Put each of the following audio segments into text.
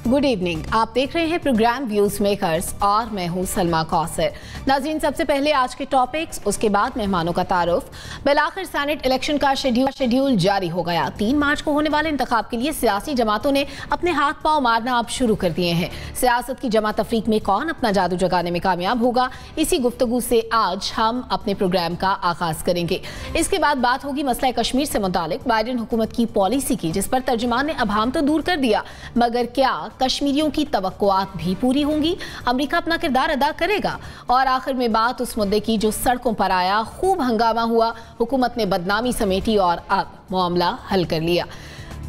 Good evening, आप देख रहे हैं प्रोग्राम व्यूज मेकर्स और मैं हूं सलमा कौसर। नाज़रीन, सबसे पहले आज के टॉपिक्स, उसके बाद मेहमानों का तारुफ। बिलाखिर सेनेट इलेक्शन का शेड्यूल जारी हो गया। 3 मार्च को होने वाले इंतखाब के लिए सियासी जमातों ने अपने हाथ पांव मारना अब शुरू कर दिए हैं। सियासत की जमा तफरीक में कौन अपना जादू जगाने में कामयाब होगा, इसी गुफ्तगू से आज हम अपने प्रोग्राम का आगाज करेंगे। इसके बाद बात होगी मसला कश्मीर से मुतालिक बाइडेन हुकूमत की पॉलिसी की, जिस पर तर्जुमान ने अभाम तो दूर कर दिया, मगर क्या कश्मीरियों की तवक्कुआत भी पूरी होंगी? अमेरिका अपना किरदार अदा करेगा? और आखिर में बात उस मुद्दे की जो सड़कों पर आया, खूब हंगामा हुआ, हुकूमत ने बदनामी समेटी और अब मामला हल कर लिया।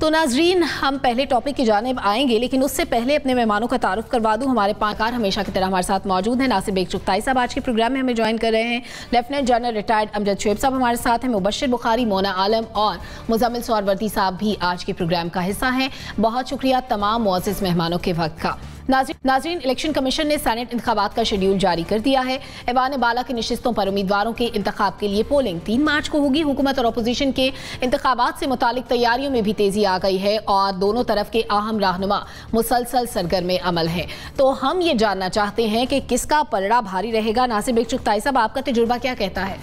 तो नाजरीन, हम पहले टॉपिक की जानिब आएंगे, लेकिन उससे पहले अपने मेहमानों का तारुफ करवा दूं। हमारे पांचकार हमेशा की तरह हमारे साथ मौजूद हैं। नासिर बेग चुगताई साहब आज के प्रोग्राम में हमें ज्वाइन कर रहे हैं। Lieutenant general retired Amjad Shoaib साहब हमारे साथ हैं। मुबश्शिर बुखारी, मोना आलम और मुजम्मिल सोहरवर्दी साहब भी आज के प्रोग्राम का हिस्सा हैं। बहुत शुक्रिया तमाम मुअज़्ज़िज़ मेहमानों के वक्त का। नाज़रीन, इलेक्शन कमीशन ने सेनेट इंतखाबात का शेड्यूल जारी कर दिया है। ऐवान बाला की नशिस्तों पर उम्मीदवारों के इंतखाब के लिए पोलिंग 3 मार्च को होगी। हुकूमत और अपोजिशन के इंतखाबात से मुतालिक तैयारियों में भी तेजी आ गई है और दोनों तरफ के अहम रहनुमा मुसलसल सरगर्म अमल हैं। तो हम ये जानना चाहते हैं कि किसका पलड़ा भारी रहेगा। नासिर बेग चुगताई साहब, आपका तजुर्बा क्या कहता है?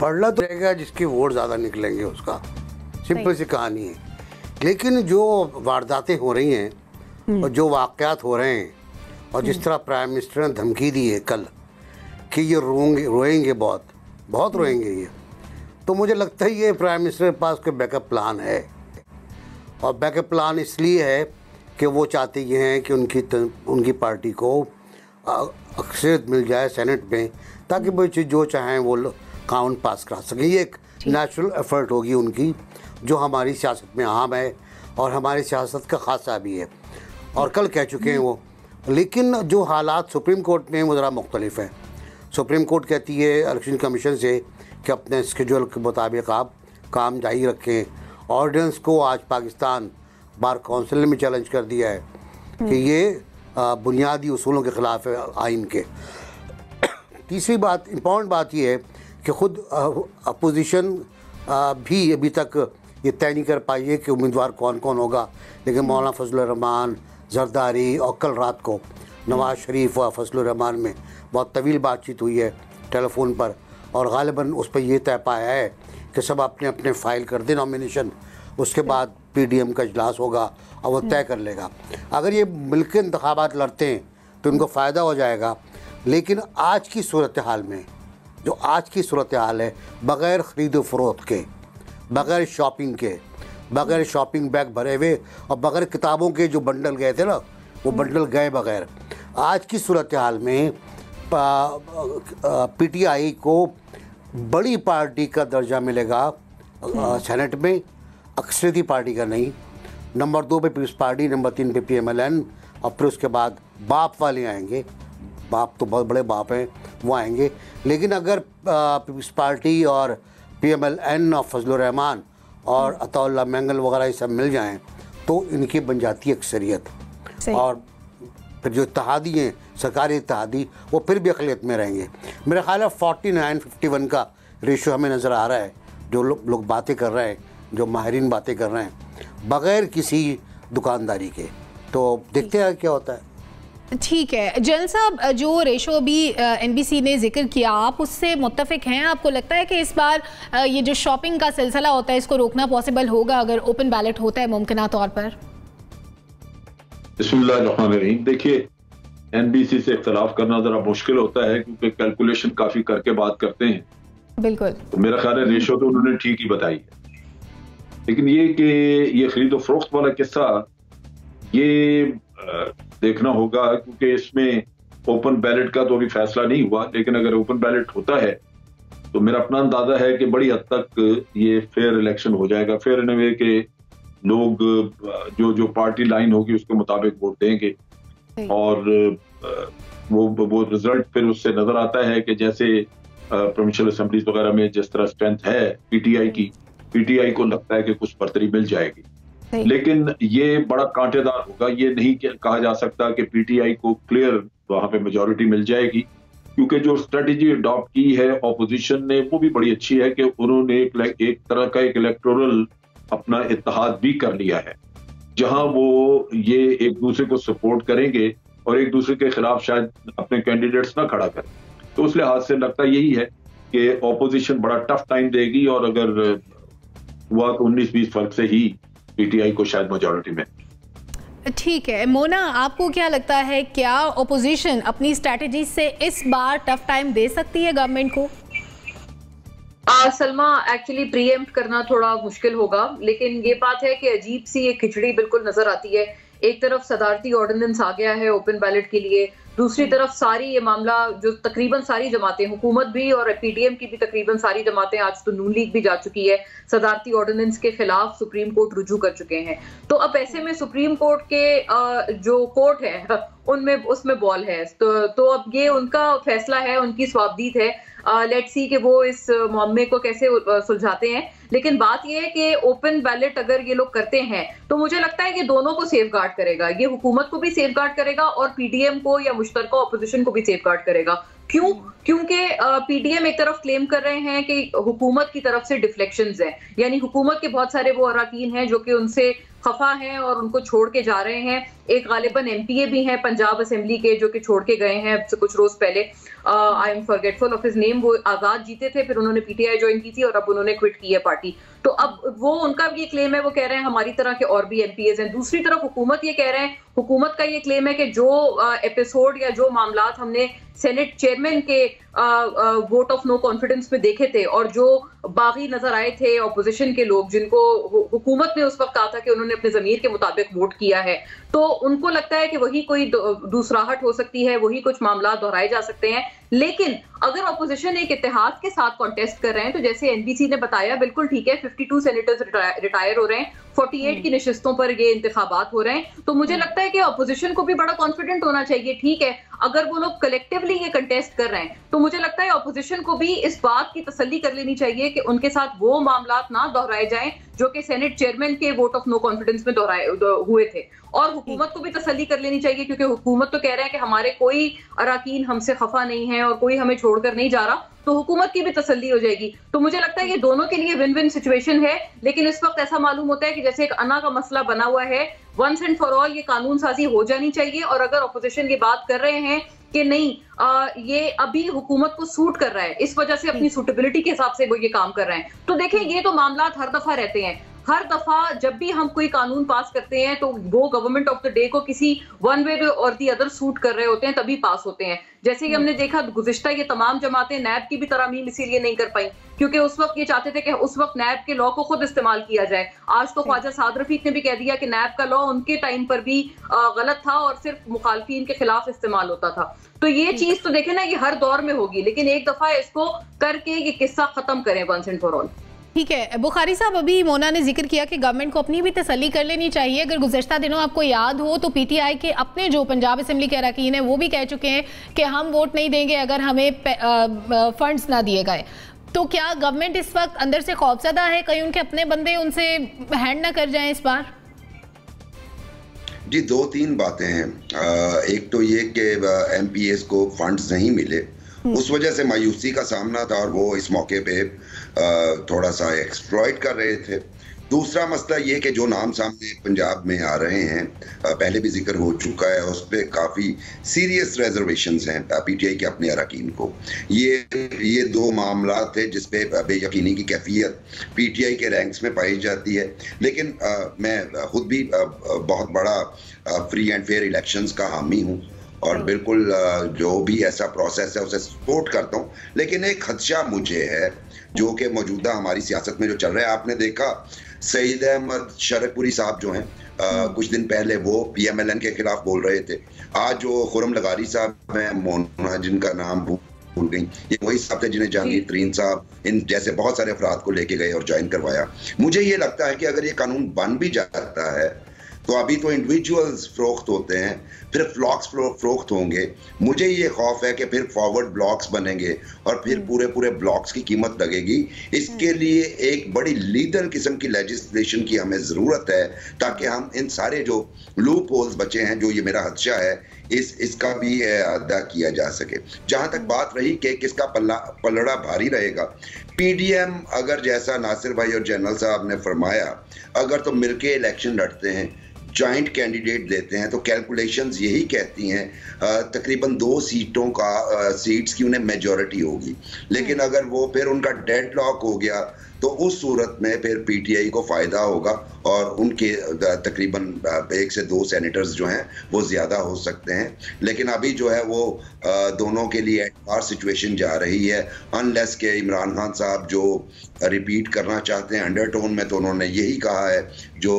पलड़ा तो रहेगा जिसके वोट ज्यादा निकलेंगे, उसका सिंपल सी कहानी है। लेकिन जो वारदातें हो रही हैं और जो वाक़यात हो रहे हैं और जिस तरह प्राइम मिनिस्टर ने धमकी दी है कल कि ये रोएंगे, बहुत रोएंगे ये, तो मुझे लगता है ये प्राइम मिनिस्टर के पास कोई बैकअप प्लान है। और बैकअप प्लान इसलिए है कि वो चाहते ये हैं कि उनकी पार्टी को अक्सरियत मिल जाए सेनेट में, ताकि वो जो चाहें वो कानून पास करा सकें। ये एक नेचुरल एफर्ट होगी उनकी, जो हमारी सियासत में आम है और हमारी सियासत का खासा भी है, और कल कह चुके हैं वो। लेकिन जो हालात सुप्रीम कोर्ट में वो ज़रा मुख्तलिफ है। सुप्रीम कोर्ट कहती है इलेक्शन कमीशन से कि अपने स्केड्यूल के मुताबिक आप काम जारी रखें। ऑर्डिनेंस को आज पाकिस्तान बार काउंसिल ने भी चैलेंज कर दिया है कि ये बुनियादी उसूलों के ख़िलाफ़ है आइन के। तीसरी बात, इम्पॉर्टेंट बात ये है कि ख़ुद अपोजिशन भी अभी तक ये तय नहीं कर पाई है कि उम्मीदवार कौन कौन होगा। लेकिन मौलाना फजलुर रहमान, जरदारी और कल रात को नवाज़ शरीफ और फजलुर रहमान में बहुत तवील बातचीत हुई है टेलीफोन पर, और ग़ालिबन उस पर यह तय पाया है कि सब अपने अपने फ़ाइल कर दें नॉमिनेशन, उसके बाद PDM का इजलास होगा और वह तय कर लेगा। अगर ये मिलकर इंतखाबात लड़ते हैं तो उनको फ़ायदा हो जाएगा। लेकिन आज की सूरत हाल में, जो आज की सूरत हाल है, बग़ैर ख़रीद व फ़रोख्त के, बग़ैर शॉपिंग के, बग़ैर शॉपिंग बैग भरे हुए और बग़ैर किताबों के जो बंडल गए थे ना, वो बंडल गए बग़ैर, आज की सूरत हाल में PTI को बड़ी पार्टी का दर्जा मिलेगा सेनेट में, अक्सरियती पार्टी का नहीं। नंबर 2 पे पीपल्स पार्टी, नंबर 3 पे PMLN, और फिर उसके बाद बाप वाले आएंगे। बाप तो बहुत बड़े बाप हैं, वो आएंगे। लेकिन अगर पीपल्स पार्टी और PMLN और फजलुर रहमान और अताउल्लाह मैंगल वगैरह ये सब मिल जाएं तो इनकी बन जाती है अक्सरियत। और फिर जो इत्तेहादी हैं, सरकारी इत्तेहादी, वो फिर भी अक़लियत में रहेंगे। मेरा ख्याल है 49-51 का रेशो हमें नज़र आ रहा है। जो लोग बातें कर रहे हैं, जो माहिरीन बातें कर रहे हैं, बग़ैर किसी दुकानदारी के। तो देखते हैं क्या होता है। ठीक है जनरल साहब, जो रेशो अभी NBC ने जिक्र किया, आप उससे मुत्तफिक हैं? आपको लगता है कि इस बार ये जो शॉपिंग का सिलसिला होता है, इसको रोकना पॉसिबल होगा अगर ओपन बैलेट होता है मुमकिन तौर पर? बिस्मिल्लाहिर्रहमानिर्रहीम। देखिए, NBC से इख्तलाफ करना ज़रा मुश्किल होता है क्योंकि कैलकुलेशन काफ़ी करके बात करते हैं। बिल्कुल। तो मेरा ख्याल है रेशो तो उन्होंने ठीक ही बताई है। लेकिन ये कि ये खरीदो फरोख्त वाला किस्सा, ये देखना होगा, क्योंकि इसमें ओपन बैलेट का तो अभी फैसला नहीं हुआ। लेकिन अगर ओपन बैलेट होता है तो मेरा अपना अंदाजा है कि बड़ी हद तक ये फेयर इलेक्शन हो जाएगा। फेयर इन वे के लोग जो पार्टी लाइन होगी उसके मुताबिक वोट देंगे, और वो रिजल्ट फिर उससे नजर आता है कि जैसे प्रोविंशियल असेंबलीज वगैरह में जिस तरह स्ट्रेंथ है PTI को लगता है कि कुछ बरतरी मिल जाएगी। लेकिन ये बड़ा कांटेदार होगा। ये नहीं कहा जा सकता कि PTI को क्लियर वहां पे मेजॉरिटी मिल जाएगी, क्योंकि जो स्ट्रेटेजी अडॉप्ट की है ऑपोजिशन ने वो भी बड़ी अच्छी है कि उन्होंने एक तरह का एक इलेक्टोरल अपना इत्तेहाद भी कर लिया है, जहां वो ये एक दूसरे को सपोर्ट करेंगे और एक दूसरे के खिलाफ शायद अपने कैंडिडेट्स ना खड़ा करें। तो उस लिहाज से लगता यही है कि ऑपोजिशन बड़ा टफ टाइम देगी और अगर हुआ तो 19-20 फर्क से ही पीटीआई को शायद मेजॉरिटी में। ठीक है मोना, आपको क्या लगता है, क्या ऑपोजिशन अपनी स्ट्रैटेजी से इस बार टफ टाइम दे सकती है गवर्नमेंट को? सलमा, एक्चुअली प्रीएम्प्ट करना थोड़ा मुश्किल होगा, लेकिन ये बात है कि अजीब सी एक खिचड़ी बिल्कुल नजर आती है। एक तरफ सदारती ऑर्डिनेंस आ गया है ओपन बैलेट के लिए, दूसरी तरफ सारी ये मामला जो तकरीबन सारी जमातें, हुकूमत भी और पीडीएम की भी तकरीबन सारी जमातें, आज तो नून लीग भी जा चुकी है, सदारती ऑर्डिनेंस के खिलाफ सुप्रीम कोर्ट रुजू कर चुके हैं। तो अब ऐसे में सुप्रीम कोर्ट के जो कोर्ट है उनमें उसमें बॉल है, तो अब ये उनका फैसला है, उनकी स्वाबदीद है। लेट्स सी कि वो इस मामले को कैसे सुलझाते हैं। लेकिन बात यह है कि ओपन बैलेट अगर ये लोग करते हैं तो मुझे लगता है कि दोनों को सेफ गार्ड करेगा, ये हुकूमत को भी सेफ गार्ड करेगा और पीडीएम को या मुश्तरका ऑपोजिशन को भी सेफ गार्ड करेगा। क्यों? क्योंकि पीडीएम एक तरफ क्लेम कर रहे हैं कि हुकूमत की तरफ से डिफ्लेक्शंस हैं, यानी हुकूमत के बहुत सारे वो अराकीन हैं जो कि उनसे खफा हैं और उनको छोड़ के जा रहे हैं। एक गालिबन एमपीए भी हैं पंजाब असेंबली के जो कि छोड़ के गए हैं कुछ रोज पहले, I am forgetful of his name. वो आजाद जीते थे, फिर उन्होंने पीटीआई ज्वाइन की थी और अब उन्होंने क्विट की है पार्टी। तो अब वो उनका भी ये क्लेम है, वो कह रहे हैं हमारी तरह के और भी एमपीएज हैं। दूसरी तरफ हुकूमत ये कह रहे हैं, हुकूमत का ये क्लेम है कि जो एपिसोड या जो मामलात हमने सेनेट चेयरमैन के वोट ऑफ नो कॉन्फिडेंस में देखे थे और जो बागी नजर आए थे ऑपोजिशन के लोग, जिनको हुकूमत ने उस वक्त कहा था कि उन्होंने अपने जमीर के मुताबिक वोट किया है, तो उनको लगता है कि वही कोई दूसराहट हो सकती है, वही कुछ मामला दोहराए जा सकते हैं। लेकिन अगर ऑपोजिशन एक इत्तेहाद के साथ कॉन्टेस्ट कर रहे हैं तो जैसे एनबीसी ने बताया, बिल्कुल ठीक है, 52 सेनेटर्स रिटायर हो रहे हैं, 48 की नशिस्तों पर ये इंतखाबात हो रहे हैं। तो मुझे लगता है कि ऑपोजिशन को भी बड़ा कॉन्फिडेंट होना चाहिए। ठीक है, अगर वो लोग कलेक्टिवली ये कंटेस्ट कर रहे हैं तो मुझे लगता है ऑपोजिशन को भी इस बात की तसल्ली कर लेनी चाहिए कि उनके साथ वो मामलात ना दोहराए जाएं जो कि सेनेट चेयरमैन के वोट ऑफ नो कॉन्फिडेंस में हुए थे। और हुकूमत को भी तसल्ली कर लेनी चाहिए, क्योंकि हुकूमत तो कह रहे हैं कि हमारे कोई अराकीन हमसे खफा नहीं है और कोई हमें छोड़कर नहीं जा रहा, तो हुकूमत की भी तसल्ली हो जाएगी। तो मुझे लगता है ये दोनों के लिए विन विन सिचुएशन है। लेकिन इस वक्त ऐसा मालूम होता है कि जैसे एक अना का मसला बना हुआ है, वंस एंड फॉर ऑल ये कानून साजी हो जानी चाहिए। और अगर ऑपोजिशन ये बात कर रहे हैं कि नहीं, ये अभी हुकूमत को सूट कर रहा है, इस वजह से अपनी सूटेबिलिटी के हिसाब से वो ये काम कर रहे हैं, तो देखें ये तो मामला हर दफा रहते हैं। हर दफा जब भी हम कोई कानून पास करते हैं तो वो गवर्नमेंट ऑफ द डे को किसी वन वे और दी अदर सूट कर रहे होते हैं, तभी पास होते हैं। जैसे कि हमने देखा गुज़िश्ता ये तमाम जमातें नैब की भी तरामीम इसीलिए नहीं कर पाई क्योंकि उस वक्त ये चाहते थे कि उस वक्त नैब के लॉ को खुद इस्तेमाल किया जाए। आज तो ख्वाजा साद रफीक ने भी कह दिया कि नैब का लॉ उनके टाइम पर भी गलत था और सिर्फ मुखालफीन के खिलाफ इस्तेमाल होता था। तो ये चीज तो देखे ना, ये हर दौर में होगी, लेकिन एक दफा इसको करके ये किस्सा खत्म करें वंस एंड फॉर ऑल। ठीक है बुखारी साहब, अभी मोना ने जिक्र किया कि गवर्नमेंट को अपनी भी तसल्ली कर लेनी चाहिए। अगर गुज़श्ता दिनों आपको याद हो तो पीटीआई के अपने जो पंजाब असेंबली के अरकान हैं वो भी कह चुके हैं कि हम वोट नहीं देंगे अगर हमें फंड्स ना दिए गए। तो क्या गवर्नमेंट इस वक्त अंदर से खौफजदा है कहीं उनके अपने बंदे उनसे हैंड ना कर जाएं इस बार? जी, 2-3 बातें हैं। एक तो ये कि एमपीएस को फंड्स नहीं मिले, उस वजह से मायूसी का सामना था और वो इस मौके पे थोड़ा सा एक्सप्लॉइट कर रहे थे। दूसरा मसला ये कि जो नाम सामने पंजाब में आ रहे हैं, पहले भी जिक्र हो चुका है, उस पर काफ़ी सीरियस रिजर्वेशंस हैं पीटीआई के अपने अरकान को। ये 2 मामला थे जिस पे बेयकीनी की कैफियत पीटीआई के रैंक्स में पाई जाती है। लेकिन मैं खुद भी बहुत बड़ा फ्री एंड फेयर इलेक्शंस का हामी हूँ और बिल्कुल जो भी ऐसा प्रोसेस है उसे सपोर्ट करता हूँ। लेकिन एक खदशा मुझे है जो कि मौजूदा हमारी सियासत में जो चल रहा है। आपने देखा सईद अहमद शरकपुरी साहब जो हैं, कुछ दिन पहले वो पीएमएलएन के खिलाफ बोल रहे थे। आज जो खुरम लगारी साहब हैं, मोना जिनका नाम भूल गई, ये वही साहब थे जिन्हें जहांगीर तरीन साहब इन जैसे बहुत सारे अफराद को लेके गए और ज्वाइन करवाया। मुझे ये लगता है कि अगर ये कानून बन भी जाता है तो अभी तो इंडिविजुअल्स फरोख्त होते हैं, फिर फ्लॉक्स फरोख्त होंगे। मुझे ये खौफ है कि फिर फॉरवर्ड ब्लॉक्स बनेंगे और फिर पूरे पूरे ब्लॉक्स की कीमत लगेगी। इसके लिए एक बड़ी लीगल किस्म की लेजिस्लेशन की हमें ज़रूरत है, ताकि हम इन सारे जो लूप होल्स बचे हैं, जो ये मेरा खदशा है, इसका भी अदा किया जा सके। जहां तक बात रही कि किसका पलड़ा भारी रहेगा, पीडीएम अगर जैसा नासिर भाई और जनरल साहब ने फरमाया, अगर तो मिलके इलेक्शन लड़ते हैं, जॉइंट कैंडिडेट देते हैं, तो कैलकुलेशंस यही कहती हैं तकरीबन 2 सीट्स की उन्हें मेजॉरिटी होगी। लेकिन अगर वो फिर उनका डेडलॉक हो गया तो उस सूरत में फिर पीटीआई को फायदा होगा और उनके तकरीबन 1 से 2 सेनेटर्स जो हैं वो ज्यादा हो सकते हैं। लेकिन अभी जो है वो दोनों के लिए एडवांस सिचुएशन जा रही है, अनलेस के इमरान खान साहब जो रिपीट करना चाहते हैं अंडरटोन में, तो उन्होंने यही कहा है जो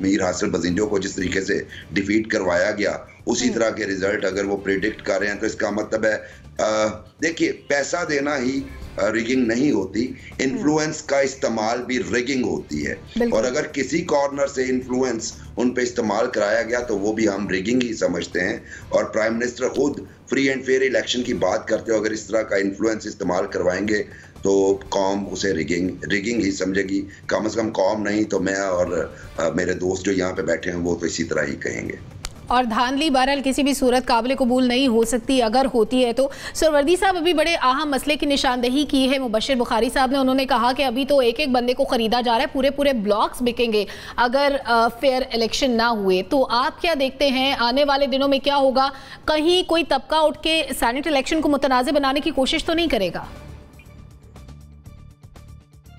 मीर हासिल बजिंजो को जिस तरीके से डिफीट करवाया गया, उसी तरह के रिजल्ट अगर वो प्रिडिक्ट कर रहे हैं, तो इसका मतलब है देखिए, पैसा देना ही रिगिंग नहीं होती, इन्फ्लुएंस का इस्तेमाल भी रिगिंग होती है। और अगर किसी कॉर्नर से इन्फ्लुएंस उन पे इस्तेमाल कराया गया तो वो भी हम रिगिंग ही समझते हैं। और प्राइम मिनिस्टर खुद फ्री एंड फेयर इलेक्शन की बात करते हो, अगर इस तरह का इन्फ्लुएंस इस्तेमाल करवाएंगे तो कौम उसे रिगिंग ही समझेगी। कम से कम कौम नहीं तो मैं और मेरे दोस्त जो यहाँ पे बैठे हैं वो तो इसी तरह ही कहेंगे। और धांधली बहरहाल किसी भी सूरत काबिल कबूल नहीं हो सकती, अगर होती है तो। सरवर्दी साहब अभी बड़े अहम मसले की निशानदेही की है मुबशिर बुखारी साहब ने। उन्होंने कहा कि अभी तो एक एक बंदे को खरीदा जा रहा है, पूरे पूरे ब्लॉक्स बिकेंगे अगर फेयर इलेक्शन ना हुए। तो आप क्या देखते हैं आने वाले दिनों में क्या होगा? कहीं कोई तबका उठ के सेनेट इलेक्शन को मुतनाज़ बनाने की कोशिश तो नहीं करेगा?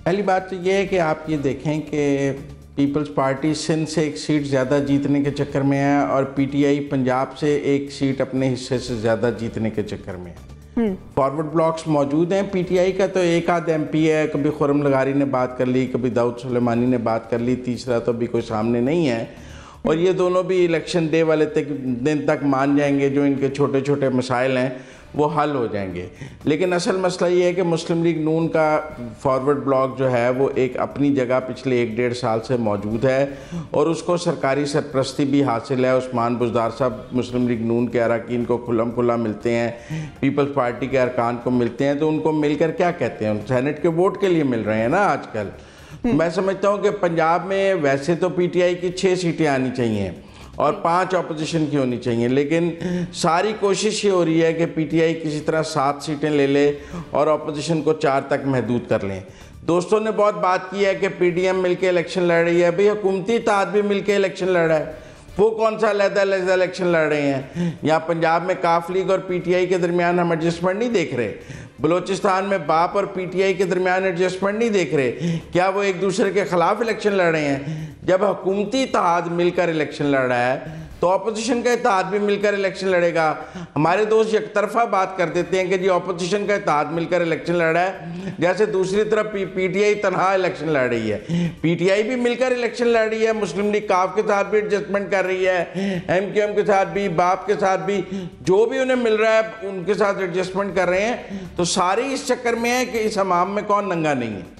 पहली बात तो ये है कि आप ये देखें कि पीपल्स पार्टी सिंध से 1 सीट ज़्यादा जीतने के चक्कर में है और पीटीआई पंजाब से 1 सीट अपने हिस्से से ज़्यादा जीतने के चक्कर में है। फॉरवर्ड ब्लॉक्स मौजूद हैं। पीटीआई का तो एक आध एमपी है, कभी खुरम लगारी ने बात कर ली, कभी दाऊद सुलेमानी ने बात कर ली, तीसरा तो अभी कोई सामने नहीं है। और ये दोनों भी इलेक्शन डे वाले दिन तक मान जाएंगे, जो इनके छोटे छोटे मसाइल हैं वो हल हो जाएंगे। लेकिन असल मसला ये है कि मुस्लिम लीग नून का फॉरवर्ड ब्लॉक जो है वो एक अपनी जगह पिछले 1-1.5 साल से मौजूद है और उसको सरकारी सरपरस्ती भी हासिल है। उस्मान बुज़दार साहब मुस्लिम लीग नून के अरकान को खुल्लम खुल्ला मिलते हैं, पीपल्स पार्टी के अरकान को मिलते हैं, तो उनको मिलकर क्या कहते हैं, सेनेट के वोट के लिए मिल रहे हैं ना आजकल। मैं समझता हूँ कि पंजाब में वैसे तो पीटीआई की 6 सीटें आनी चाहिए और 5 अपोजिशन की होनी चाहिए, लेकिन सारी कोशिश ये हो रही है कि पीटीआई किसी तरह 7 सीटें ले ले और अपोजिशन को 4 तक महदूद कर लें। दोस्तों ने बहुत बात की है कि पीडीएम मिलके इलेक्शन लड़ रही है। भाई हुकूमती इत्तेहाद भी मिलके इलेक्शन लड़ रहा है, वो कौन सा अलग-अलग इलेक्शन लड़ रहे हैं? यहाँ पंजाब में काफ लीग और पीटीआई के दरमियान हम एडजस्टमेंट नहीं देख रहे, बलोचिस्तान में बाप और पीटीआई के दरमियान एडजस्टमेंट नहीं देख रहे। क्या वो एक दूसरे के खिलाफ इलेक्शन लड़ रहे हैं? जब हुकूमती इत्तेहाद मिलकर इलेक्शन लड़ रहा है तो अपोजिशन का इत्तेहाद भी मिलकर इलेक्शन लड़ेगा। हमारे दोस्त एक तरफा बात कर देते हैं कि जी अपोजिशन का इत्तेहाद मिलकर इलेक्शन लड़ रहा है, जैसे दूसरी तरफ पीटीआई तनहा इलेक्शन लड़ रही है। पीटीआई भी मिलकर इलेक्शन लड़ रही है, मुस्लिम लीग काफ के साथ भी एडजस्टमेंट कर रही है, एमक्यूएम के साथ भी, बाप के साथ भी, जो भी उन्हें मिल रहा है उनके साथ एडजस्टमेंट कर रहे हैं। तो सारे इस चक्कर में है कि इस हमाम में कौन नंगा नहीं है।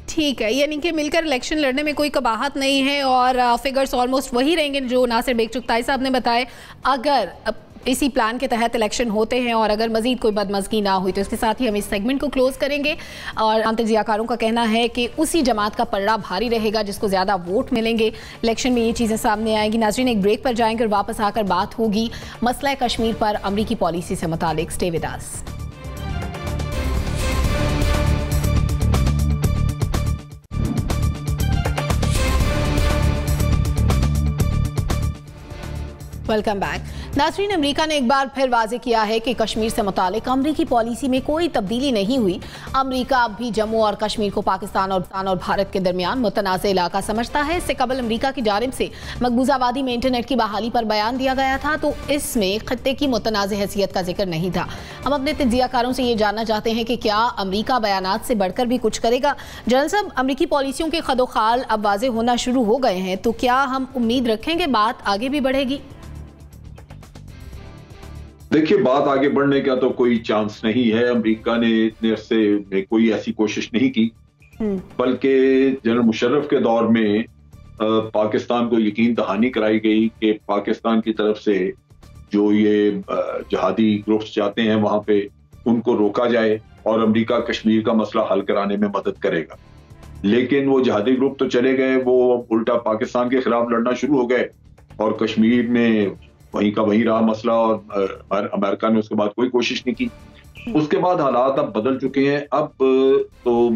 ठीक है, यानी कि मिलकर इलेक्शन लड़ने में कोई कबाहत नहीं है और फिगर्स ऑलमोस्ट वही रहेंगे जो नासिर बेग चुगताई साहब ने बताए। अगर इसी प्लान के तहत इलेक्शन होते हैं और अगर मजीद कोई बदमज़गी ना हुई तो इसके साथ ही हम इस सेगमेंट को क्लोज करेंगे। और अंतर्जियाकारों का कहना है कि उसी जमात का पलड़ा भारी रहेगा जिसको ज़्यादा वोट मिलेंगे। इलेक्शन में ये चीज़ें सामने आएंगी। नाज़रीन, एक ब्रेक पर जाएंगे और वापस आकर बात होगी मसला कश्मीर पर अमरीकी पॉलिसी से मुतालिक। Stay with us. Welcome back. नाज़रीन, अमेरिका ने एक बार फिर वाज़ेह किया है कि कश्मीर से मुतालिक अमरीकी पॉलिसी में कोई तब्दीली नहीं हुई। अमरीका अब भी जम्मू और कश्मीर को पाकिस्तान और भारत के दरमियान मुतनाज़ इलाका समझता है। इससे कबल अमरीका की जानिब से मकबूजा वादी में इंटरनेट की बहाली पर बयान दिया गया था, तो इसमें खत्ते की मुतनाज़ हैसियत का जिक्र नहीं था। हम अपने तज्जियाकारों से ये जानना चाहते हैं कि क्या अमरीका बयानात से बढ़कर भी कुछ करेगा। जनरल साहब, अमरीकी पॉलिसियों के खदोखाल अब वाज़ेह होना शुरू हो गए हैं, तो क्या हम उम्मीद रखेंगे बात आगे भी बढ़ेगी? देखिए, बात आगे बढ़ने का तो कोई चांस नहीं है। अमेरिका ने इतने अरसे में कोई ऐसी कोशिश नहीं की, बल्कि जनरल मुशर्रफ के दौर में पाकिस्तान को यकीन दहानी कराई गई कि पाकिस्तान की तरफ से जो ये जहादी ग्रुप्स जाते हैं वहां पे उनको रोका जाए और अमेरिका कश्मीर का मसला हल कराने में मदद करेगा। लेकिन वो जहादी ग्रुप तो चले गए, वो उल्टा पाकिस्तान के खिलाफ लड़ना शुरू हो गए और कश्मीर में वहीं का वहीं रहा मसला और अमेरिका ने उसके बाद कोई कोशिश नहीं की। उसके बाद हालात अब बदल चुके हैं। अब तो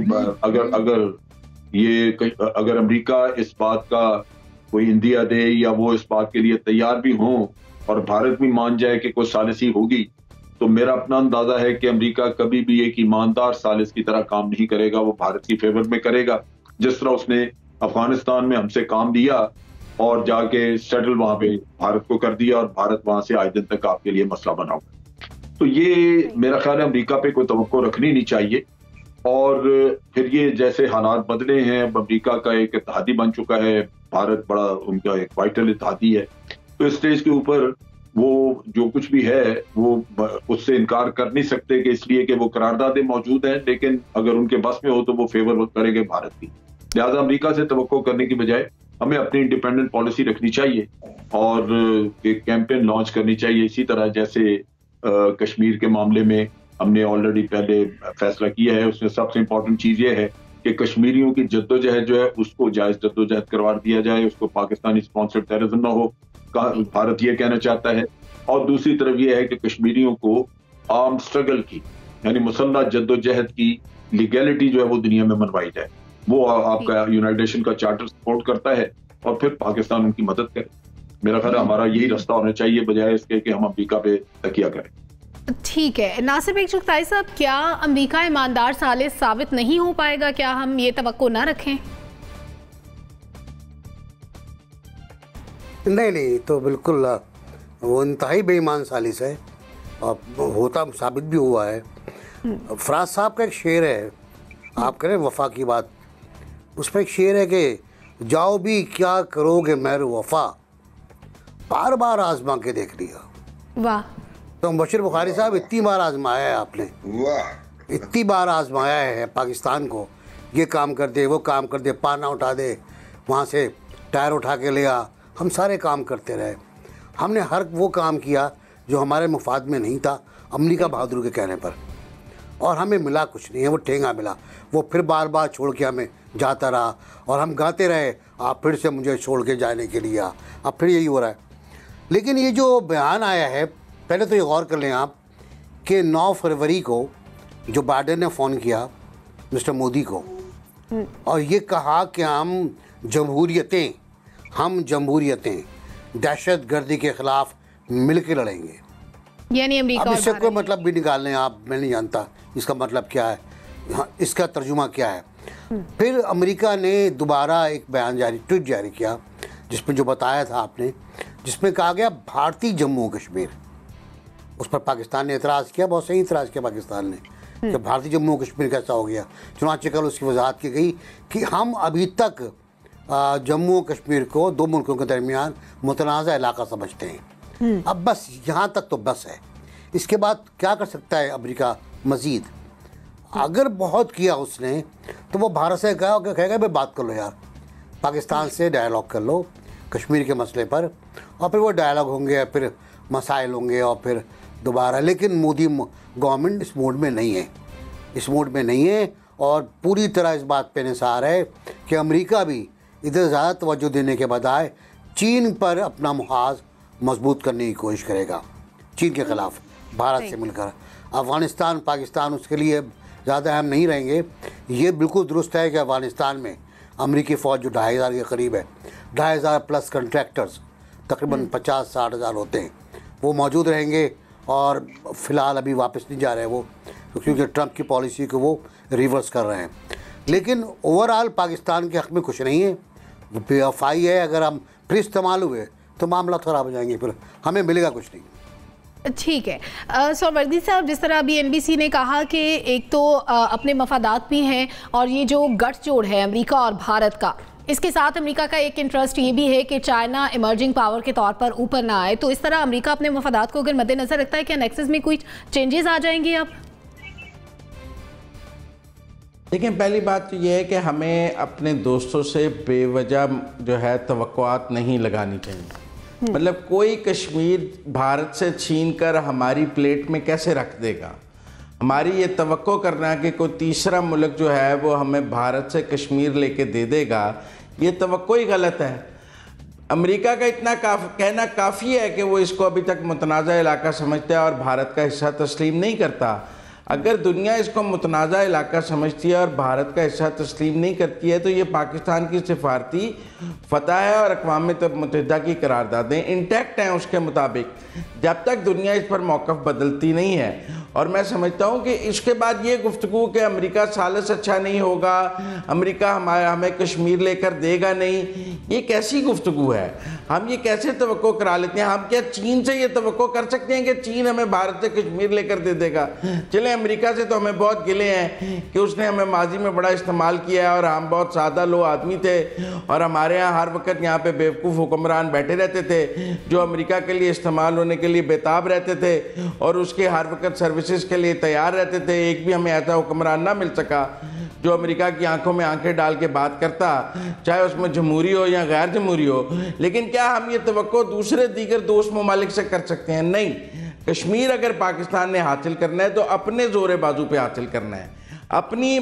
अगर अमेरिका इस बात का कोई इंदिया दे या वो इस बात के लिए तैयार भी हो और भारत भी मान जाए कि कोई सालिसी होगी, तो मेरा अपना अंदाजा है कि अमेरिका कभी भी एक ईमानदार सालिस की तरह काम नहीं करेगा, वो भारत की फेवर में करेगा। जिस तरह उसने अफगानिस्तान में हमसे काम दिया और जाके सेटल वहां पे भारत को कर दिया और भारत वहां से आज दिन तक आपके लिए मसला बना हुआ। तो ये मेरा ख्याल है अमेरिका पे कोई तवक्को रखनी नहीं चाहिए। और फिर ये जैसे हालात बदले हैं, अमेरिका का एक इत्तेहादी बन चुका है, भारत बड़ा उनका एक वाइटल इत्तेहादी है, तो इस स्टेज के ऊपर वो जो कुछ भी है वो उससे इनकार कर नहीं सकते कि इसलिए कि वो करारदादें मौजूद हैं, लेकिन अगर उनके बस में हो तो वो फेवर करेंगे भारत की। लिहाजा अमेरिका से तवक्को करने की बजाय हमें अपनी इंडिपेंडेंट पॉलिसी रखनी चाहिए और एक कैंपेन लॉन्च करनी चाहिए। इसी तरह जैसे कश्मीर के मामले में हमने ऑलरेडी पहले फैसला किया है, उसमें सबसे इंपॉर्टेंट चीज ये है कि कश्मीरियों की जद्दोजहद जो है उसको जायज जद्दोजहद करवा दिया जाए, उसको पाकिस्तानी स्पॉन्सर्ड टेररिज्म ना हो, भारत ये कहना चाहता है। और दूसरी तरफ ये है कि कश्मीरियों को आर्म स्ट्रगल की यानी मुसल्लह जद्दोजहद की लीगैलिटी जो है वो दुनिया में मनवाई जाए। वो आपका यूनाइटेड नेशन का चार्टर सपोर्ट करता है और फिर पाकिस्तान उनकी मदद करे। मेरा ख्याल है हमारा यही रास्ता होना चाहिए बजाय इसके कि हम अमेरिका पे तकिया करें। ठीक है नासिर बेग चुगताई साहब, क्या अमेरिका ईमानदार सालिस साबित नहीं हो पाएगा? क्या हम ये तवक्को ना रखें? नहीं, तो बिल्कुल वो इंतहाई बेईमान सालिस है और होता साबित भी हुआ है। फराज साहब का एक शेर है, आप करें वफा की बात, उसमें एक शेर है कि जाओ भी क्या करोगे मेरे वफा, बार बार आजमा के देख लिया। वाह। तो बशीर बुखारी साहब इतनी बार आजमाया है आपने, वाह, इतनी बार आजमाया है पाकिस्तान को, ये काम कर दे वो काम कर दे, पाना उठा दे, वहाँ से टायर उठा के ले आ, हम सारे काम करते रहे। हमने हर वो काम किया जो हमारे मुफाद में नहीं था अमेरिका बहादुर के कहने पर, और हमें मिला कुछ नहीं है, वो ठेंगा मिला। वो फिर बार बार छोड़ के हमें जाता रहा और हम गाते रहे आप फिर से मुझे छोड़ के जाने के लिए आ, अब फिर यही हो रहा है। लेकिन ये जो बयान आया है, पहले तो ये गौर कर लें आप कि 9 फरवरी को जो बाइडेन ने फ़ोन किया मिस्टर मोदी को और ये कहा कि हम जमहूरियतें दहशत गर्दी के ख़िलाफ़ मिल के लड़ेंगे। यानी अमेरिका अब इससे कोई मतलब भी निकाल लें आप, मैं नहीं जानता इसका मतलब क्या है, इसका तर्जुमा क्या है। फिर अमेरिका ने दोबारा एक बयान ट्वीट जारी किया जिसमें जो बताया था आपने, जिसमें कहा गया भारतीय जम्मू कश्मीर। उस पर पाकिस्तान ने एतराज़ किया, बहुत सही एतराज़ किया पाकिस्तान ने कि भारतीय जम्मू कश्मीर कैसा हो गया। चुनांचे कल उसकी वजाहत की गई कि हम अभी तक जम्मू कश्मीर को 2 मुल्कों के दरमियान मुतनाज़ा इलाका समझते हैं। अब बस यहाँ तक तो बस है, इसके बाद क्या कर सकता है अमेरिका मज़ीद? अगर बहुत किया उसने तो वो भारत से कहेगा भाई बात कर लो यार, पाकिस्तान से डायलॉग कर लो कश्मीर के मसले पर, और फिर वो डायलॉग होंगे, फिर मसाइल होंगे और फिर दोबारा। लेकिन मोदी गवर्नमेंट इस मूड में नहीं है, और पूरी तरह इस बात पे निसार है कि अमेरिका भी इधर ज़्यादा तवज्जो देने के बजाय चीन पर अपना मुहाज मजबूत करने की कोशिश करेगा, चीन के ख़िलाफ़ भारत से मिलकर। अफ़गानिस्तान पाकिस्तान उसके लिए ज़्यादा अहम नहीं रहेंगे। ये बिल्कुल दुरुस्त है कि अफ़गानिस्तान में अमेरिकी फ़ौज जो 2500 के करीब है, 2500 प्लस कंट्रैक्टर्स तकरीबन 50-60 हज़ार होते हैं, वो मौजूद रहेंगे। और फ़िलहाल अभी वापस नहीं जा रहे वो, क्योंकि ट्रंप की पॉलिसी को वो रिवर्स कर रहे हैं। लेकिन ओवरऑल पाकिस्तान के हक़ में कुछ नहीं है, वो बेवफाई है। अगर हम फिर इस्तेमाल हुए तो मामला ख़राब हो जाएंगे, फिर हमें मिलेगा कुछ नहीं। ठीक है सोमवर्दी साहब, जिस तरह अभी एनबीसी ने कहा कि एक तो अपने मफादात भी हैं और ये जो गठजोड़ है अमेरिका और भारत का, इसके साथ अमेरिका का एक इंटरेस्ट ये भी है कि चाइना इमर्जिंग पावर के तौर पर ऊपर ना आए, तो इस तरह अमेरिका अपने मफादात को अगर मद्देनजर रखता है, क्या नेक्सस में कोई चेंजेस आ जाएंगे अब? देखिए, पहली बात तो ये है कि हमें अपने दोस्तों से बेवजह जो है तवक्कुआत नहीं लगानी चाहिए। मतलब कोई कश्मीर भारत से छीन कर हमारी प्लेट में कैसे रख देगा। हमारी ये तवक्को करना कि कोई तीसरा मुल्क जो है वो हमें भारत से कश्मीर लेके दे देगा, ये तवक्को ही गलत है। अमेरिका का इतना कहना काफ़ी है कि वो इसको अभी तक मुतनाज़ा इलाका समझता है और भारत का हिस्सा तस्लीम नहीं करता। अगर दुनिया इसको मुतनाज़ा इलाका समझती है और भारत का हिस्सा तस्लीम नहीं करती है तो ये पाकिस्तान की सिफारती फतह है और अक़वाम मुत्तहिदा की करारदादें इंटैक्ट हैं उसके मुताबिक, जब तक दुनिया इस पर मौक़िफ़ बदलती नहीं है। और मैं समझता हूँ कि इसके बाद ये गुफ्तगू कि अमेरिका सालिस अच्छा नहीं होगा, अमेरिका हमें कश्मीर लेकर देगा नहीं, ये कैसी गुफ्तगू है। हम ये कैसे तवक्को करा लेते हैं। हम क्या चीन से ये तवक्को कर सकते हैं कि चीन हमें भारत से कश्मीर लेकर दे देगा। चलें, अमेरिका से तो हमें बहुत गिले हैं कि उसने हमें माजी में बड़ा इस्तेमाल किया है और हम बहुत सादा लो आदमी थे और हमारे यहाँ हर वक्त यहाँ पे बेवकूफ़ हुक्मरान बैठे रहते थे जो अमेरिका के लिए इस्तेमाल होने के लिए बेताब रहते थे और उसके हर वक्त सर्विसेज के लिए तैयार रहते थे। एक भी हमें ऐसा हुक्मरान ना मिल सका जो अमेरिका की आंखों में आंखें डाल के बात करता, चाहे उसमें जमहूरी हो या गैर जमहूरी हो। लेकिन क्या हम ये तवक्को दूसरे दीगर दोस्त ममालिक से कर सकते हैं? नहीं। कश्मीर अगर पाकिस्तान ने हासिल करना है तो अपने जोरे बाजू पे हासिल करना है, अपनी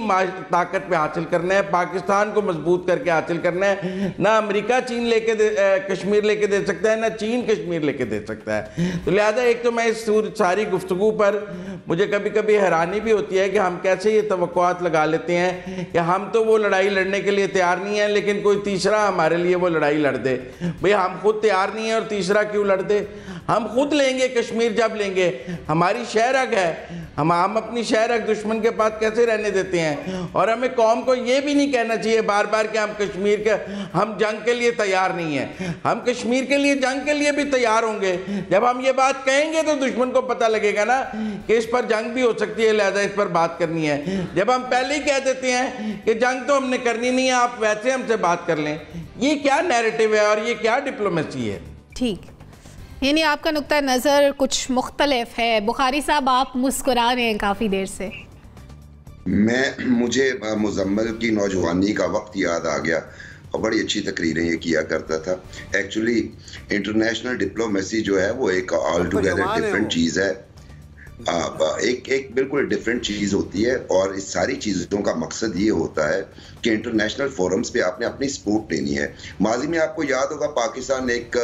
ताकत पे हासिल करना है, पाकिस्तान को मजबूत करके हासिल करना है। ना अमेरिका कश्मीर लेके दे सकता है, ना चीन कश्मीर लेके दे सकता है। तो लिहाजा एक तो मैं इस सारी गुफ्तगू पर मुझे कभी कभी हैरानी भी होती है कि हम कैसे ये तवक्कुआत लगा लेते हैं कि हम तो वो लड़ाई लड़ने के लिए तैयार नहीं है लेकिन कोई तीसरा हमारे लिए वो लड़ाई लड़ दे। भाई हम खुद तैयार नहीं है और तीसरा क्यों लड़ दे। हम खुद लेंगे कश्मीर, जब लेंगे हमारी शहरग है, हम अपनी शहरग दुश्मन के पास कैसे रहने देते हैं। और हमें कौम को ये भी नहीं कहना चाहिए बार बार कि हम कश्मीर के हम जंग के लिए तैयार नहीं हैं। हम कश्मीर के लिए जंग के लिए भी तैयार होंगे। जब हम ये बात कहेंगे तो दुश्मन को पता लगेगा ना कि इस पर जंग भी हो सकती है, लिहाजा इस पर बात करनी है। जब हम पहले ही कह देते हैं कि जंग तो हमने करनी नहीं है, आप वैसे हमसे बात कर लें, ये क्या नैरेटिव है और ये क्या डिप्लोमेसी है। ठीक, यानी आपका नुक्ता नज़र कुछ मुख्तलिफ है। बुखारी साहब, आप मुस्कुरा रहे हैं काफ़ी देर से। मुझे मुजम्मिल की नौजवानी का वक्त याद आ गया और बड़ी अच्छी तकरीरें ये किया करता था। एक्चुअली इंटरनेशनल डिप्लोमेसी जो है वो एक ऑल टुगेदर डिफरेंट चीज़ है, एक बिल्कुल डिफरेंट चीज़ होती है। और इस सारी चीज़ों का मकसद ये होता है कि इंटरनेशनल फोरम्स पे आपने अपनी सपोर्ट लेनी है। माजी में आपको याद होगा पाकिस्तान एक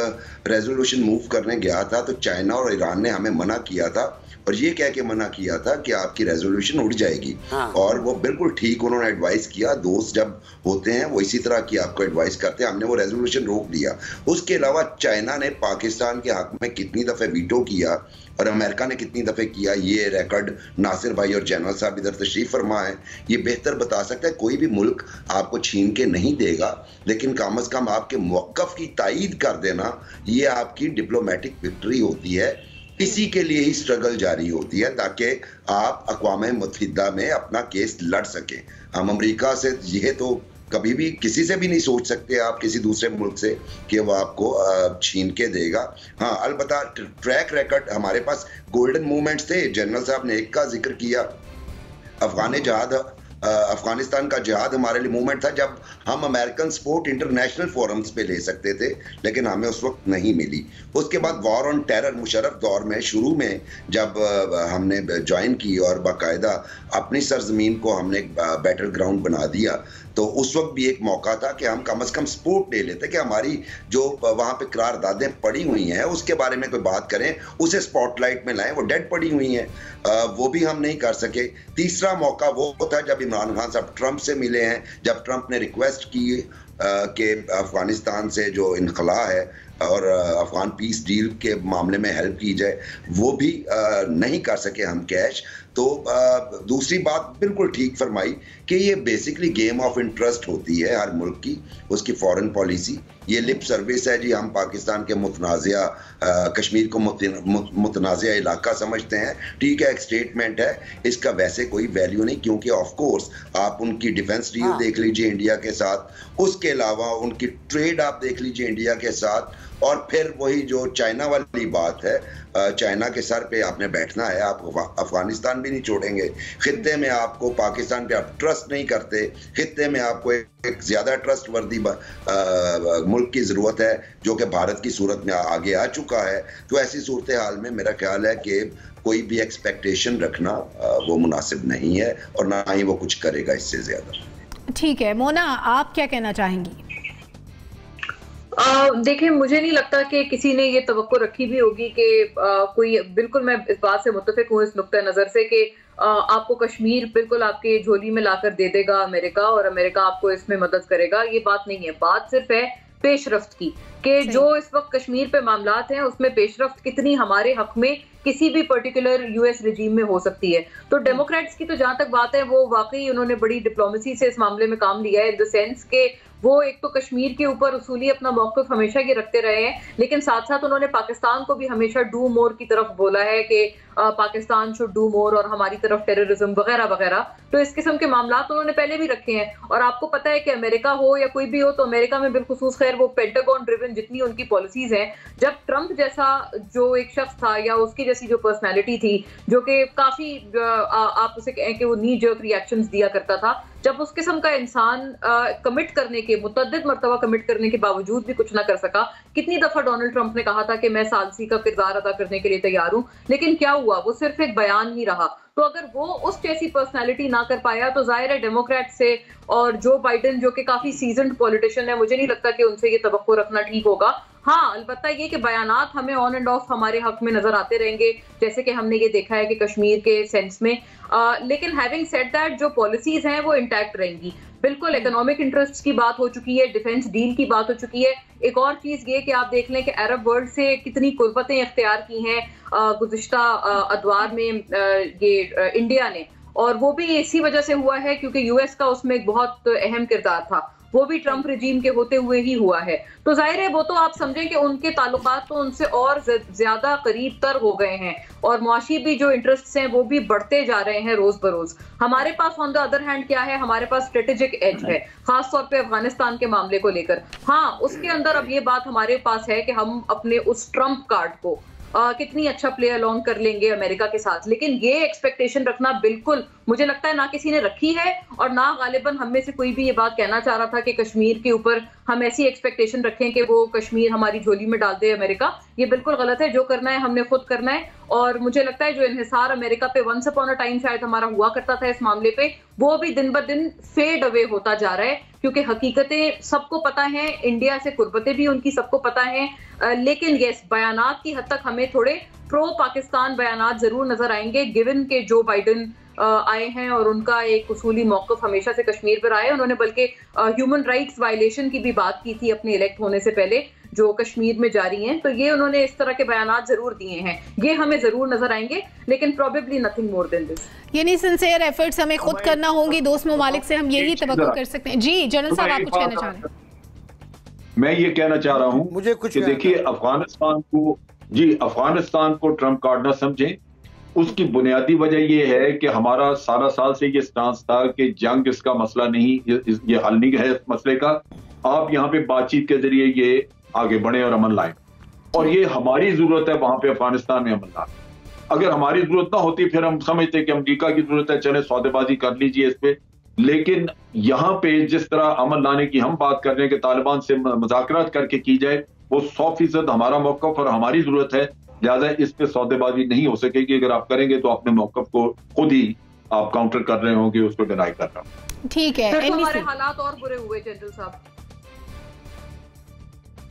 रेजोल्यूशन मूव करने गया था तो चाइना और ईरान ने हमें मना किया था और ये कह के मना किया था कि आपकी रेजोल्यूशन उड़ जाएगी। और वो बिल्कुल ठीक उन्होंने एडवाइस किया। दोस्त जब होते हैं वो इसी तरह की आपको एडवाइस करते हैं। हमने वो रेजोल्यूशन रोक दिया। उसके अलावा चाइना ने पाकिस्तान के हक में कितनी दफ़े वीटो किया और अमेरिका ने कितनी दफ़े किया, ये रिकॉर्ड नासिर भाई और जनरल साहब इधर तशरीफ फरमा है, ये बेहतर बता सकता है। कोई भी मुल्क आपको छीन के नहीं देगा, लेकिन कम अज़ कम आपके मौक़िफ़ की तायीद कर देना ये आपकी डिप्लोमेटिक विक्ट्री होती है। इसी के लिए ही स्ट्रगल जारी होती है ताकि आप अक़वाम मुत्तहिदा में अपना केस लड़ सकें। हम अमेरिका से ये तो कभी भी किसी से भी नहीं सोच सकते आप किसी दूसरे मुल्क से कि वो आपको छीन के देगा। हाँ, अलबत्ता ट्रैक रिकॉर्ड हमारे पास गोल्डन मूवमेंट्स थे। जनरल साहब ने एक का जिक्र किया, अफगानिस्तान का जिहाद हमारे लिए मूवमेंट था जब हम अमेरिकन सपोर्ट इंटरनेशनल फोरम्स पे ले सकते थे, लेकिन हमें उस वक्त नहीं मिली। उसके बाद वॉर ऑन टेरर मुशर्रफ दौर में शुरू में जब हमने ज्वाइन की और बाकायदा अपनी सरजमीन को हमने बैटल ग्राउंड बना दिया, तो उस वक्त भी एक मौका था कि हम कम से कम सपोर्ट ले लेते कि हमारी जो वहाँ पे करारदादें पड़ी हुई हैं उसके बारे में कोई बात करें, उसे स्पॉटलाइट में लाएं। वो डेड पड़ी हुई हैं, वो भी हम नहीं कर सके। तीसरा मौका वो था जब इमरान खान साहब ट्रंप से मिले हैं, जब ट्रंप ने रिक्वेस्ट की कि अफगानिस्तान से जो इनखला है और अफगान पीस डील के मामले में हेल्प की जाए, वो भी नहीं कर सके हम कैश। तो दूसरी बात बिल्कुल ठीक फरमाई कि ये बेसिकली गेम ऑफ इंटरेस्ट होती है हर मुल्क की, उसकी फॉरेन पॉलिसी। ये लिप सर्विस है जी, हम पाकिस्तान के मुतनाज़िया कश्मीर को मुतनाज़िया इलाका समझते हैं, ठीक है, एक स्टेटमेंट है, इसका वैसे कोई वैल्यू नहीं, क्योंकि ऑफ कोर्स आप उनकी डिफेंस डील देख लीजिए इंडिया के साथ, उसके अलावा उनकी ट्रेड आप देख लीजिए इंडिया के साथ, और फिर वही जो चाइना वाली बात है, चाइना के सर पे आपने बैठना है, आप अफगानिस्तान भी नहीं छोड़ेंगे, खित्ते में आपको पाकिस्तान पे आप ट्रस्ट नहीं करते, खित्ते में आपको एक ज्यादा ट्रस्ट वर्दी मुल्क की जरूरत है जो कि भारत की सूरत में आगे आ चुका है। तो ऐसी सूरत हाल में मेरा ख्याल है कि कोई भी एक्सपेक्टेशन रखना वो मुनासिब नहीं है और ना ही वो कुछ करेगा इससे ज्यादा। ठीक है, मोना आप क्या कहना चाहेंगी? देखिए, मुझे नहीं लगता कि किसी ने ये तवक्को रखी भी होगी कि कोई, बिल्कुल मैं इस बात से मुत्तफिक हूँ इस नुक्ता नजर से कि आपको कश्मीर बिल्कुल आपके झोली में लाकर दे देगा अमेरिका और अमेरिका आपको इसमें मदद करेगा। ये बात नहीं है। बात सिर्फ है पेशरफ्त की कि जो इस वक्त कश्मीर पे मामलात हैं उसमें पेशरफ्त कितनी हमारे हक में किसी भी पर्टिकुलर यूएस रिजीम में हो सकती है। तो डेमोक्रेट्स की तो जहां तक बात है वो वाकई उन्होंने बड़ी डिप्लोमेसी से इस मामले में काम लिया है, इन द सेंस के वो एक तो कश्मीर के ऊपर उसूली अपना मौक़िफ़ हमेशा ये रखते रहे हैं, लेकिन साथ साथ उन्होंने पाकिस्तान को भी हमेशा डू मोर की तरफ बोला है कि पाकिस्तान शुड डू मोर और हमारी तरफ टेररिज्म वगैरह वगैरह। तो इस किस्म के मामला तो उन्होंने पहले भी रखे हैं। और आपको पता है कि अमेरिका हो या कोई भी हो, तो अमेरिका में बिलखुसूस खैर वो पेंटागन ड्रिवन जितनी उनकी पॉलिसीज हैं, जब ट्रंप जैसा जो एक शख्स था या उसकी जैसी जो पर्सनैलिटी थी जो कि काफी आप उसे कहें कि वो नी जर्क रिएक्शंस दिया करता था, जब उस किस्म का इंसान कमिट करने के मुतअद्दिद मरतबा कमिट करने के बावजूद भी कुछ ना कर सका। कितनी दफा डोनाल्ड ट्रंप ने कहा था कि मैं सालसी का किरदार अदा करने के लिए तैयार हूं, लेकिन क्या हुआ? वो सिर्फ एक बयान ही रहा। तो अगर वो उस जैसी पर्सनालिटी ना कर पाया तो जाहिर है डेमोक्रेट से और जो बाइडेन जो कि काफी सीजन्ड पॉलिटिशियन है, मुझे नहीं लगता कि उनसे ये तवक्को रखना ठीक होगा। हाँ, अलबत्ता ये कि बयानात हमें ऑन एंड ऑफ हमारे हक में नजर आते रहेंगे, जैसे कि हमने ये देखा है कि कश्मीर के सेंस में, लेकिन हैविंग सेड दैट जो पॉलिसीज हैं वो इंटैक्ट रहेंगी। बिल्कुल इकोनॉमिक इंटरेस्ट्स की बात हो चुकी है, डिफेंस डील की बात हो चुकी है। एक और चीज ये कि आप देख लें कि अरब वर्ल्ड से कितनी कुर्बतें इख्तियार की हैं गुज़िश्ता अदवार में ये इंडिया ने, और वो भी इसी वजह से हुआ है क्योंकि यूएस का उसमें एक बहुत अहम किरदार था, वो भी ट्रंप रिजीम के होते हुए ही हुआ है। तो जाहिर है वो तो आप समझें कि उनके ताल्लुकात तो उनसे और ज्यादा करीब तर हो गए हैं और मुआशी भी जो इंटरेस्ट्स हैं वो भी बढ़ते जा रहे हैं रोज बरोज। हमारे pass on the other hand क्या है? हमारे पास स्ट्रेटेजिक एज है, खास तौर पे अफगानिस्तान के मामले को लेकर। हाँ, उसके अंदर अब ये बात हमारे पास है कि हम अपने उस ट्रंप कार्ड को कितनी अच्छा प्ले अलोंग कर लेंगे अमेरिका के साथ, लेकिन ये एक्सपेक्टेशन रखना बिल्कुल मुझे लगता है ना किसी ने रखी है और ना गालिबन हम में से कोई भी ये बात कहना चाह रहा था कि कश्मीर के ऊपर हम ऐसी एक्सपेक्टेशन रखें कि वो कश्मीर हमारी झोली में डाल दे अमेरिका। ये बिल्कुल गलत है। जो करना है हमने खुद करना है, और मुझे लगता है जो इन्हिसार अमेरिका पे वंस अपॉन अ टाइम शायद हमारा हुआ करता था इस मामले पे, वो भी दिन ब दिन फेड अवे होता जा रहा है, क्योंकि हकीकतें सबको पता है, इंडिया से कुर्बतें भी उनकी सबको पता है। लेकिन यस, बयानात की हद तक हमें थोड़े प्रो पाकिस्तान बयानात जरूर नजर आएंगे, गिवन के जो बाइडेन आए हैं और उनका एक उसूली मौक़िफ़ हमेशा से कश्मीर पर आए। उन्होंने बल्कि ह्यूमन राइट्स वायलेशन की भी बात की थी अपने इलेक्ट होने से पहले जो कश्मीर में जारी हैं, तो ये उन्होंने इस तरह के बयानात जरूर दिए हैं, ये हमें जरूर नजर आएंगे, लेकिन probably nothing more than this. यानी सिंसियर एफर्ट्स हमें खुद करना होंगी, दोस्त ममालिक से हम यही तवक्को कर सकते हैं। जी जनरल साहब, आप कुछ कहना चाह रहे हैं? मैं ये कहना चाह रहा हूँ मुझे कुछ देखिए, अफगानिस्तान को ट्रंप कार्ड ना समझें। उसकी बुनियादी वजह यह है कि हमारा 17 साल से ये स्टांस था कि जंग इसका मसला नहीं, ये हल नहीं है इस मसले का। आप यहाँ पे बातचीत के जरिए ये आगे बढ़े और अमन लाएं, और ये हमारी जरूरत है वहां पे अफगानिस्तान में अमन लाने। अगर हमारी जरूरत ना होती फिर हम समझते कि अमेरिका की जरूरत है, चले सौदेबाजी कर लीजिए इस पे। लेकिन यहाँ पे जिस तरह अमन लाने की हम बात कर रहे हैं कि तालिबान से मुज़ाकरात करके की जाए, वो 100% हमारा मौक़िफ़ और हमारी जरूरत है, लिहाजा इस पे सौदेबाजी नहीं हो सकेगी। अगर आप करेंगे तो अपने मौक़िफ़ को खुद ही आप काउंटर कर रहे होंगे, उसको डिनाई कर रहे होंगे। ठीक है, तो हमारे हालात और बुरे हुए जनरल साहब।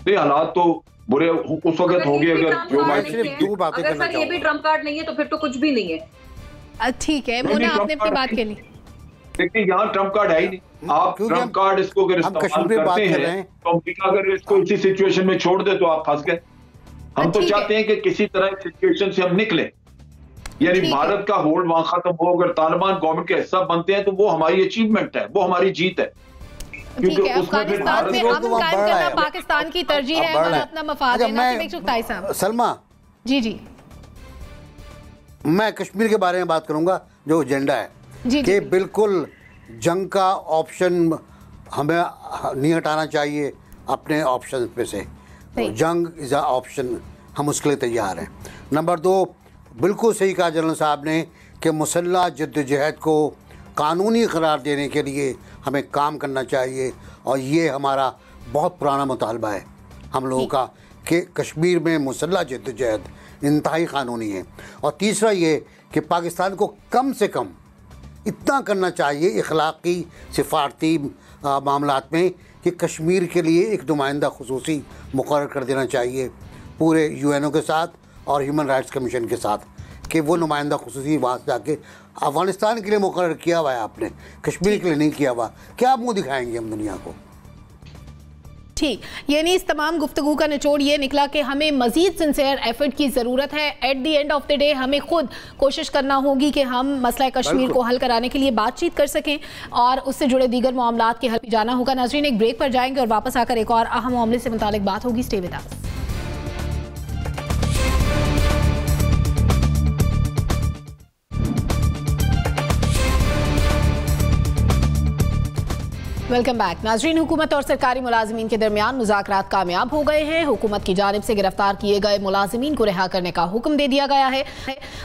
ये हालात तो बुरे उस वक्त होंगे अगर जो अगर सर ये भी ट्रंप कार्ड नहीं है तो फिर तो कुछ भी नहीं है। ठीक है, मोना आपने अपनी बात के लिए, देखिए यहाँ ट्रंप कार्ड है ही नहीं। आप ट्रंप कार्ड इसको अगर इस्तेमाल करते हैं तो अमेरिका अगर इसको इसी सिचुएशन में छोड़ दे तो आप फंस गए। हम तो चाहते हैं कि किसी तरह सिचुएशन से हम निकले, यानी भारत का होल्ड वहां खत्म हो। अगर तालिबान गवर्नमेंट का हिस्सा बनते हैं तो वो हमारी अचीवमेंट है, वो हमारी जीत है। ठीक है, अफगानिस्तान में अमन कायम करना पाकिस्तान की तरजीह है, हमारा अपना मफाद है। सलमा जी, मैं कश्मीर के बारे में बात करूंगा, जो एजेंडा है कि बिल्कुल जंग का ऑप्शन हमें नहीं हटाना चाहिए अपने ऑप्शन पे से। जंग इज़ अ ऑप्शन, हम उसके लिए तैयार हैं। नंबर 2, बिल्कुल सही कहा जनरल साहब ने कि मुसल्लह जद्दोजहद को कानूनी करार देने के लिए हमें काम करना चाहिए, और ये हमारा बहुत पुराना मुतालबा है हम लोगों का कि कश्मीर में मुसल्लह जद्दोजहद इंतहाई कानूनी है। और तीसरा ये कि पाकिस्तान को कम से कम इतना करना चाहिए इखलाकी सिफारती मामलात में कि कश्मीर के लिए एक नुमाइंदा खुसूसी मुकर्रर कर देना चाहिए पूरे यूएनओ के साथ और ह्यूमन राइट्स कमीशन के साथ, कि वो नुमाइंदा खुसूसी वहाँ से जाके अफ़गानिस्तान के लिए मुकर्रर किया हुआ है आपने, कश्मीर के लिए नहीं किया हुआ। क्या मुँह दिखाएंगे हम दुनिया को? ठीक, यानी इस तमाम गुफ्तगू का निचोड़ ये निकला कि हमें मजीद सिंसियर एफर्ट की ज़रूरत है। At the end of the day हमें खुद कोशिश करना होगी कि हम मसला कश्मीर को हल कराने के लिए बातचीत कर सकें और उससे जुड़े दीगर मामलात के हल भी जाना होगा। नाज़रीन, एक ब्रेक पर जाएंगे और वापस आकर एक और अहम मामले से मुतालिक बात होगी। Stay with us. Welcome back. नाज़रीन, हुकूमत और सरकारी मुलाजिमीन के दरमियान मुज़ाकरात कामयाब हो गए हैं। हुकूमत की जानिब से गिरफ्तार किए गए मुलाजिमीन को रिहा करने का हुक्म दे दिया गया है।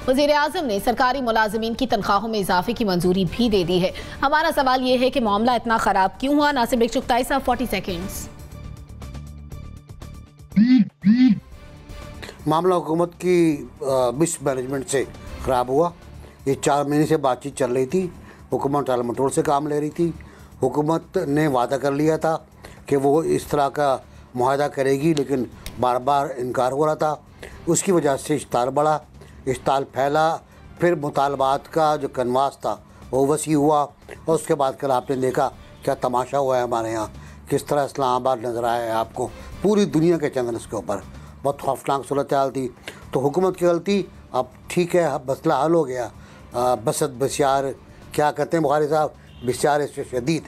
वज़ीर आज़म ने सरकारी मुलाजिमीन की तनख्वाहों में इजाफे की मंजूरी भी दे दी है। हमारा सवाल ये है कि मामला इतना ख़राब क्यों हुआ? नासिर बिग चुगताई साहब, 40 सेकेंड्स। मामला हुकूमत की मिसमैनेजमेंट से ख़राब हुआ। ये 4 महीने से बातचीत चल रही थी, हुकूमत टाल मटोल से काम ले रही थी। हुकूमत ने वादा कर लिया था कि वो इस तरह का मुआहदा करेगी, लेकिन बार बार इनकार हो रहा था। उसकी वजह से इश्ताल बढ़ा, इश्ताल फैला, फिर मुतालबात का जो कन्वास था वो वसी हुआ, और उसके बाद कल आपने देखा क्या तमाशा हुआ है हमारे यहाँ, किस तरह इस्लामाबाद नज़र आया है आपको पूरी दुनिया के चैनल्स के ऊपर। बहुत खौफनाक सूरत हाल थी। तो हुकूमत की गलती, अब ठीक है, मसला हल हो गया। बसत बसियार क्या कहते हैं बुखारी साहब, बिस्यार से शदीद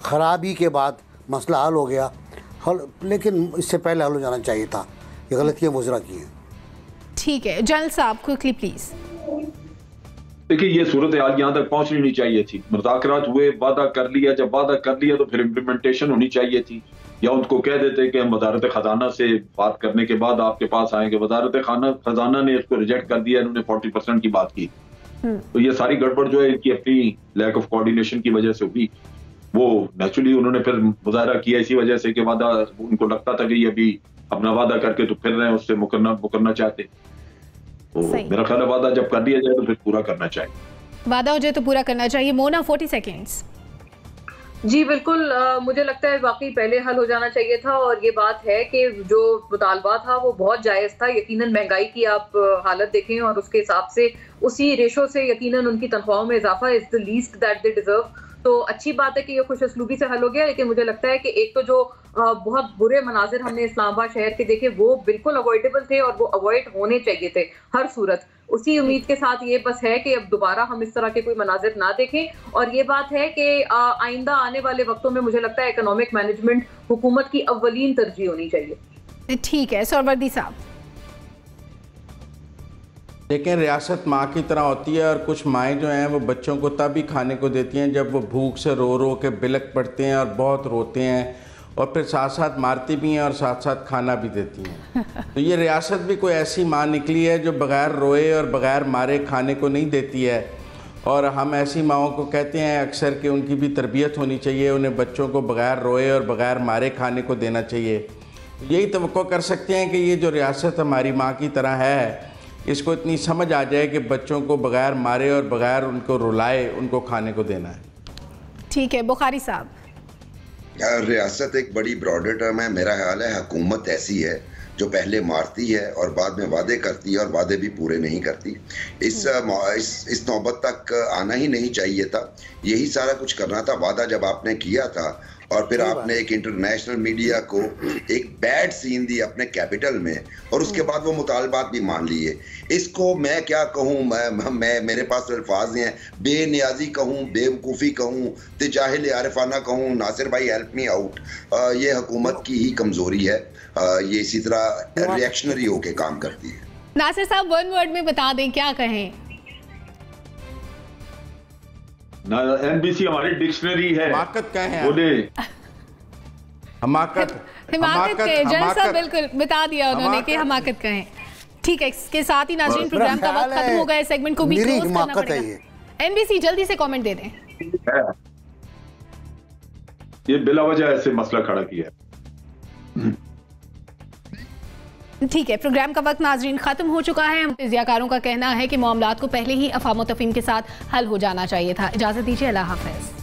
ख़राबी के बाद मसला हल हो गया, लेकिन इससे पहले हल हो जाना चाहिए था। ये गलतियाँ मुजरा की हैं। ठीक है, जनरल साहब क्विकली प्लीज़। देखिए, ये सूरत हाल यहाँ तक पहुँचनी नहीं चाहिए थी। मुज़ाकरात हुए, वादा कर लिया, जब वादा कर लिया तो फिर इम्प्लीमेंटेशन होनी चाहिए थी। या उनको कह देते कि हम वजारत ख़जाना से बात करने के बाद आपके पास आएंगे। वजारत ख़जाना ने इसको रिजेक्ट कर दिया, इन्होंने 40% की बात की। तो ये सारी गड़बड़ जो है इनकी अपनी लैक ऑफ कोऑर्डिनेशन की वजह से हुई। वो नेचुरली उन्होंने फिर मुजाहरा किया इसी वजह से कि वादा, उनको लगता था कि ये अभी अपना वादा करके तो फिर रहे हैं, उससे मुकरना चाहते। तो मेरा ख्याल है वादा जब कर दिया जाए तो फिर पूरा करना चाहिए। वादा हो जाए तो पूरा करना चाहिए। मोना, 40 सेकेंड्स। जी बिल्कुल, मुझे लगता है वाकई पहले हल हो जाना चाहिए था। और ये बात है कि जो मुतालबा था वो बहुत जायज़ था। यकीनन महंगाई की आप हालत देखें और उसके हिसाब से उसी रेशो से यकीनन उनकी तनख्वाहों में इजाफा is the least that they deserve. तो अच्छी बात है कि ये खुश असलूबी से हल हो गया। लेकिन मुझे लगता है कि एक तो जो बहुत बुरे मनाजिर हमने इस्लामाबाद शहर के देखे वो बिल्कुल अवॉइडेबल थे और वो अवॉइड होने चाहिए थे हर सूरत। उसी उम्मीद के साथ ये बस है कि अब दोबारा हम इस तरह के कोई मनाजिर ना देखें। और ये बात है कि आइंदा आने वाले वक्तों में मुझे लगता है इकोनॉमिक मैनेजमेंट हुकूमत की अव्वलीन तरजीह होनी चाहिए। ठीक है, सरवर्दी साहब। लेकिन रियासत माँ की तरह होती है और कुछ माएँ जो हैं वो बच्चों को तभी खाने को देती हैं जब वो भूख से रो रो के बिलक पड़ते हैं और बहुत रोते हैं, और फिर साथ साथ मारती भी हैं और साथ साथ खाना भी देती हैं। तो ये रियासत भी कोई ऐसी माँ निकली है जो बग़ैर रोए और बग़ैर मारे खाने को नहीं देती है। और हम ऐसी माँओं को कहते हैं अक्सर कि उनकी भी तरबियत होनी चाहिए, उन्हें बच्चों को बग़ैर रोए और बग़ैर मारे खाने को देना चाहिए। यही तवक्को कर सकते हैं कि ये जो रियासत हमारी माँ की तरह है, इसको इतनी समझ आ जाए कि बच्चों को बग़ैर मारे और बग़ैर उनको रुलाए उनको खाने को देना है। ठीक है, बुखारी साहब। रियासत एक बड़ी ब्रॉडर टर्म है। मेरा ख्याल है हुकूमत ऐसी है जो पहले मारती है और बाद में वादे करती है और वादे भी पूरे नहीं करती। इस नौबत तक आना ही नहीं चाहिए था। यही सारा कुछ करना था। वादा जब आपने किया था और फिर आपने एक इंटरनेशनल मीडिया को एक बैड सीन दी अपने कैपिटल में, और उसके बाद वो मुतालबात भी मान लिए। इसको मैं क्या कहूँ, मैं मेरे पास अल्फाज हैं, बेनियाजी कहूँ, बेवकूफ़ी कहूँ, तिजाहिल आरिफाना कहूँ, नासिर भाई हेल्प मी आउट। ये हुकूमत की ही कमज़ोरी है। ये इसी तरह रिएक्शनरी होके काम करती है। नासिर साहब, 1 वर्ड में बता दें, क्या कहें? एनबीसी हमारी डिक्शनरी है। वाकत क्या है? बोले हमाकत जनरल साहब बिल्कुल बता दिया उन्होंने कि हमाकत कहें। ठीक है, इसके साथ ही नाज़रीन प्रोग्राम का वक्त खत्म हो गया, सेगमेंट को भी क्लोज करना पड़ेगा। एनबीसी जल्दी से कमेंट दे दें। ये बिला वजह ऐसे मसला खड़ा किया। ठीक है, प्रोग्राम का वक्त नाज़रीन खत्म हो चुका है। तजियाकारों का कहना है कि मामलात को पहले ही अफाम तफहीम के साथ हल हो जाना चाहिए था। इजाजत दीजिए, अल्लाह हाफ़िज़।